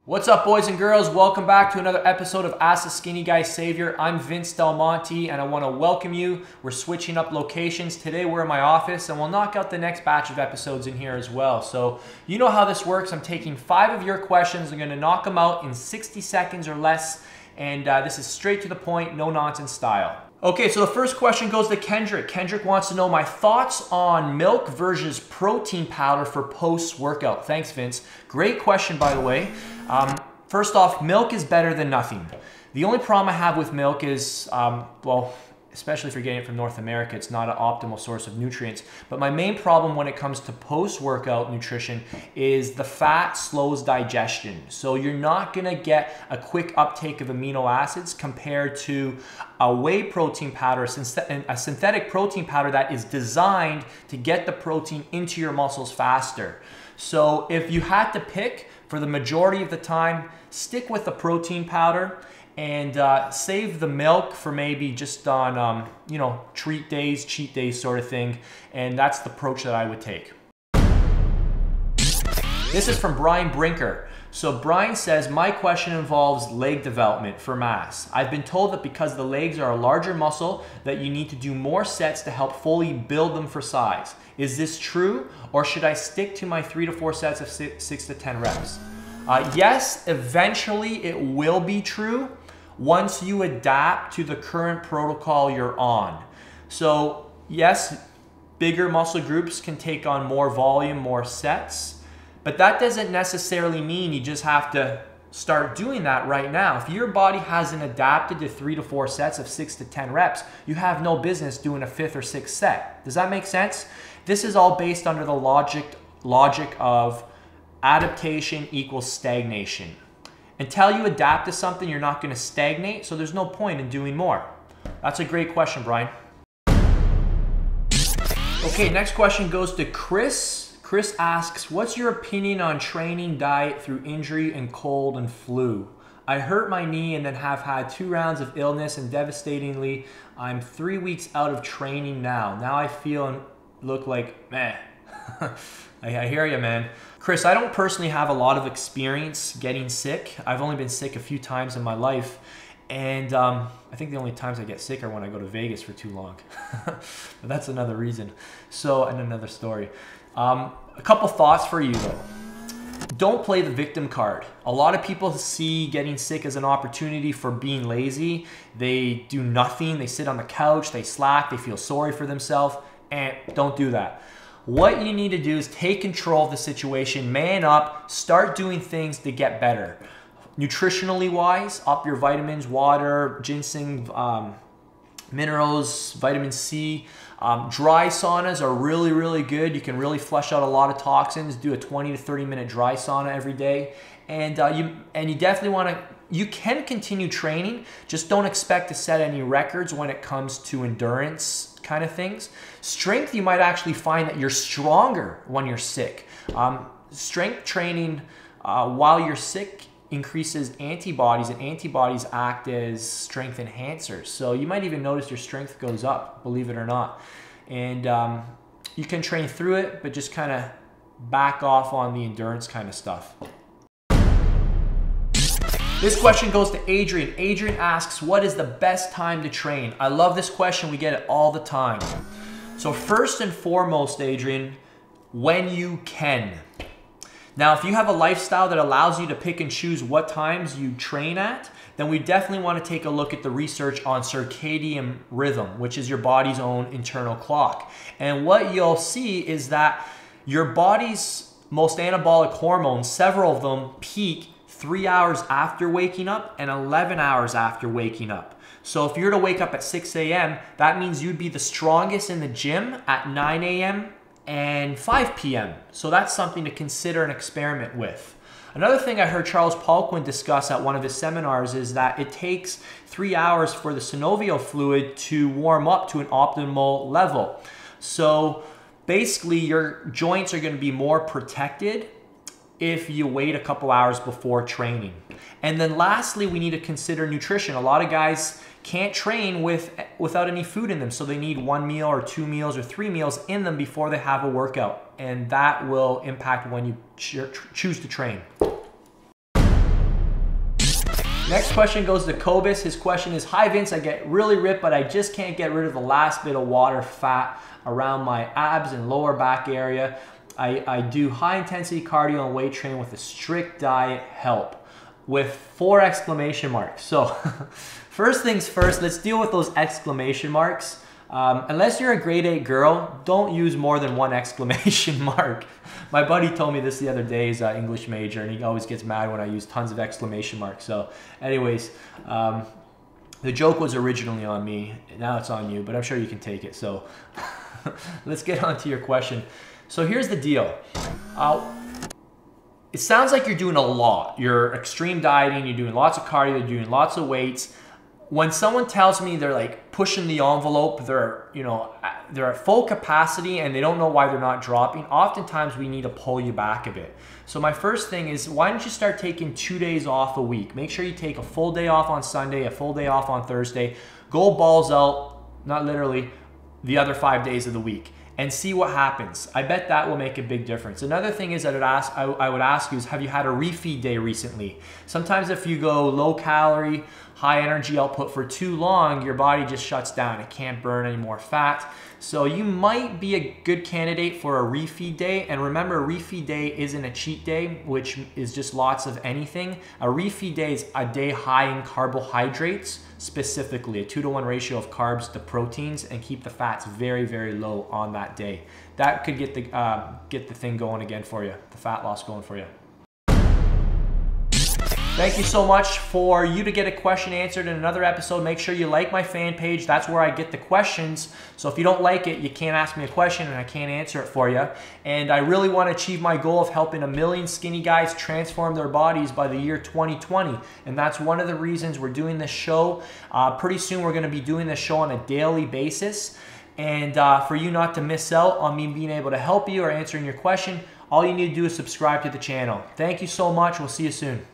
What's up, boys and girls? Welcome back to another episode of Ask the Skinny Guy Savior. I'm Vince Del Monte and I want to welcome you. We're switching up locations. Today we're in my office and we'll knock out the next batch of episodes in here as well. So you know how this works. I'm taking 5 of your questions. I'm going to knock them out in 60 seconds or less. And this is straight to the point, no nonsense style. Okay, so the first question goes to Kendrick. Kendrick wants to know my thoughts on milk versus protein powder for post-workout. Thanks, Vince. Great question, by the way. First off, milk is better than nothing. The only problem I have with milk is, well, especially if you're getting it from North America, it's not an optimal source of nutrients. But my main problem when it comes to post-workout nutrition is the fat slows digestion. So you're not gonna get a quick uptake of amino acids compared to a whey protein powder, a synthetic protein powder that is designed to get the protein into your muscles faster. So if you had to pick, for the majority of the time, stick with the protein powder and save the milk for maybe just on, you know, treat days, cheat days sort of thing. And that's the approach that I would take. This is from Brian Brinker. So Brian says, my question involves leg development for mass. I've been told that because the legs are a larger muscle that you need to do more sets to help fully build them for size. Is this true, or should I stick to my 3 to 4 sets of 6 to 10 reps? Yes, eventually it will be true once you adapt to the current protocol you're on. So yes, bigger muscle groups can take on more volume, more sets, but that doesn't necessarily mean you just have to start doing that right now. If your body hasn't adapted to 3 to 4 sets of 6 to 10 reps, you have no business doing a 5th or 6th set. Does that make sense? This is all based under the logic of adaptation equals stagnation. Until you adapt to something, you're not going to stagnate, so there's no point in doing more. That's a great question, Brian. Okay, next question goes to Chris. Chris asks, what's your opinion on training diet through injury and cold and flu? I hurt my knee and then have had 2 rounds of illness, and devastatingly, I'm 3 weeks out of training now. Now I feel and look like meh. I hear you, man. Chris, I don't personally have a lot of experience getting sick. I've only been sick a few times in my life. And I think the only times I get sick are when I go to Vegas for too long. But that's another reason. So, and another story. A couple thoughts for you though. Don't play the victim card. A lot of people see getting sick as an opportunity for being lazy. They do nothing. They sit on the couch. They slack. They feel sorry for themselves. And don't do that. What you need to do is take control of the situation, man up, start doing things to get better. Nutritionally wise, up your vitamins, water, ginseng, minerals, vitamin C. Dry saunas are really, really good. You can really flush out a lot of toxins. Do a 20 to 30 minute dry sauna every day. And you definitely want to, you can continue training, just don't expect to set any records when it comes to endurance kind of things. Strength, you might actually find that you're stronger when you're sick. Strength training while you're sick increases antibodies, and antibodies act as strength enhancers. So you might even notice your strength goes up, believe it or not. And you can train through it, but just kind of back off on the endurance kind of stuff. This question goes to Adrian. Adrian asks, what is the best time to train? I love this question. We get it all the time. So first and foremost, Adrian, when you can. Now, if you have a lifestyle that allows you to pick and choose what times you train at, then we definitely want to take a look at the research on circadian rhythm, which is your body's own internal clock. And what you'll see is that your body's most anabolic hormones, several of them peak 3 hours after waking up and 11 hours after waking up. So if you're to wake up at 6 a.m., that means you'd be the strongest in the gym at 9 a.m. and 5 p.m. So that's something to consider and experiment with. Another thing I heard Charles Poliquin discuss at one of his seminars is that it takes 3 hours for the synovial fluid to warm up to an optimal level. So basically your joints are going to be more protected if you wait a couple hours before training. And then lastly, we need to consider nutrition. A lot of guys can't train without any food in them, so they need 1 meal or 2 meals or 3 meals in them before they have a workout, and that will impact when you choose to train. Next question goes to Cobus. His question is, hi Vince, I get really ripped, but I just can't get rid of the last bit of water fat around my abs and lower back area. I do high intensity cardio and weight training with a strict diet, help, with 4 exclamation marks. So first things first, let's deal with those exclamation marks. Unless you're a grade 8 girl, don't use more than 1 exclamation mark. My buddy told me this the other day. He's an English major, and he always gets mad when I use tons of exclamation marks. So anyways, the joke was originally on me. Now it's on you, but I'm sure you can take it. So let's get on to your question. So here's the deal. It sounds like you're doing a lot. You're extreme dieting, you're doing lots of cardio, you're doing lots of weights. When someone tells me they're like pushing the envelope, they're at full capacity and they don't know why they're not dropping, oftentimes we need to pull you back a bit. So my first thing is, why don't you start taking 2 days off a week? Make sure you take a full day off on Sunday, a full day off on Thursday. Go balls out, not literally, the other 5 days of the week, and see what happens. I bet that will make a big difference. Another thing is that I would ask you is, have you had a refeed day recently? Sometimes if you go low calorie, high energy output for too long, your body just shuts down. It can't burn any more fat. So you might be a good candidate for a refeed day. And remember, a refeed day isn't a cheat day, which is just lots of anything. A refeed day is a day high in carbohydrates, specifically a 2-to-1 ratio of carbs to proteins, and keep the fats very, very low on that day. That could get the thing going again for you, the fat loss going for you. Thank you so much for you to get a question answered in another episode. Make sure you like my fan page. That's where I get the questions. So if you don't like it, you can't ask me a question and I can't answer it for you. And I really want to achieve my goal of helping 1 million skinny guys transform their bodies by the year 2020. And that's one of the reasons we're doing this show. Pretty soon we're going to be doing this show on a daily basis. And for you not to miss out on me being able to help you or answering your question, all you need to do is subscribe to the channel. Thank you so much. We'll see you soon.